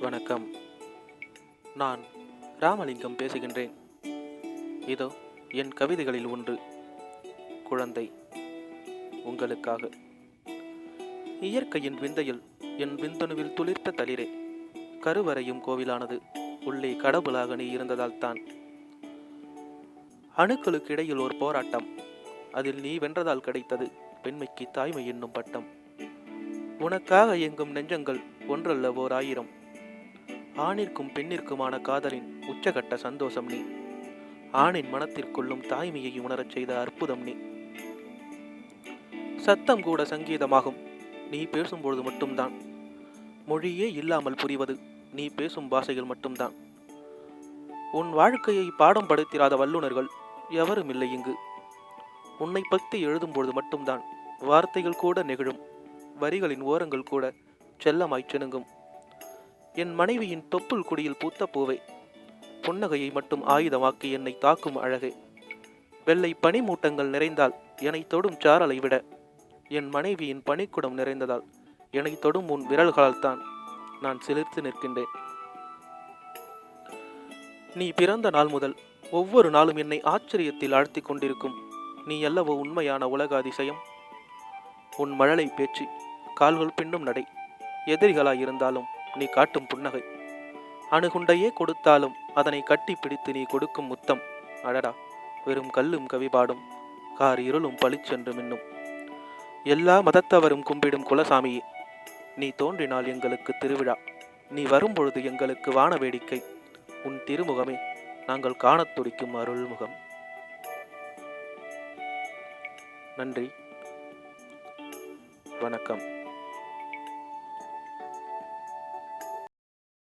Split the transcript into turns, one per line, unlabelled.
வணக்கம். நான் ராமலிங்கம் பேசுகின்றேன். இதோ என் கவிதைகளில் ஒன்று, குழந்தை. உங்களுக்காக. இயற்கையின் விந்தையில் என் விந்தணுவில் துளிர்த்த தளிரே, கருவறையும் கோவிலானது உள்ளே கடவுளாக நீ இருந்ததால் தான். அணுக்களுக்கு இடையில் ஒரு போராட்டம், அதில் நீ வென்றதால் கிடைத்தது பெண்மைக்கு தாய்மை என்னும் பட்டம். உனக்காக இயங்கும் நெஞ்சங்கள் ஒன்றல்ல ஓர் ஆயிரம். ஆணிற்கும் பெண்ணிற்குமான காதலின் உச்சகட்ட சந்தோஷம் நீ. ஆணின் மனத்திற்குள்ளும் தாய்மையை உணரச் செய்த அற்புதம் நீ. சத்தம் கூட சங்கீதமாகும் நீ பேசும்பொழுது மட்டும்தான். மொழியே இல்லாமல் புரிவது நீ பேசும் பாஷைகள் மட்டும்தான். உன் வாழ்க்கையை பாடம் படுத்திராத வல்லுநர்கள் எவரும் இல்லை இங்கு. உன்னை பற்றி எழுதும்பொழுது மட்டும்தான் வார்த்தைகள் கூட நெகிழும், வரிகளின் ஓரங்கள் கூட செல்லமாய் சினுங்கும். என் மனைவியின் தொப்புள் குடியில் பூத்த பூவே, புன்னகையை மட்டும் ஆயுதமாக்கி என்னை தாக்கும் அழகே. வெள்ளை பனிமூட்டங்கள் நிறைந்தால் என்னை தொடும் சாரலை விட என் மனைவியின் பனிக்குடம் நிறைந்ததால் என்னை தொடும் உன் விரல்களால் தான் நான் சிலிர்த்து நிற்கின்றேன். நீ பிறந்த நாள் முதல் ஒவ்வொரு நாளும் என்னை ஆச்சரியத்தில் ஆழ்த்தி கொண்டிருக்கும் நீ அல்லவோ உண்மையான உலக அதிசயம். உன் மழலை பேச்சு, கால்கள் பின்னும் நடை, எதிரிகளாய் இருந்தாலும் நீ காட்டும் புன்னகை, அணுகுண்டையே கொடுத்தாலும் அதனை கட்டி பிடித்து நீ கொடுக்கும் முத்தம், அடடா வெறும் கல்லும் கவிபாடும் கார் இருளும் பளிச்சென்று மின்னும். எல்லா மதத்தவரும் கும்பிடும் குலசாமியே, நீ தோன்றினால் எங்களுக்கு திருவிழா, நீ வரும்பொழுது எங்களுக்கு வான வேடிக்கை. உன் திருமுகமே நாங்கள் காணத் துடிக்கும் அருள்முகம். நன்றி, வணக்கம்.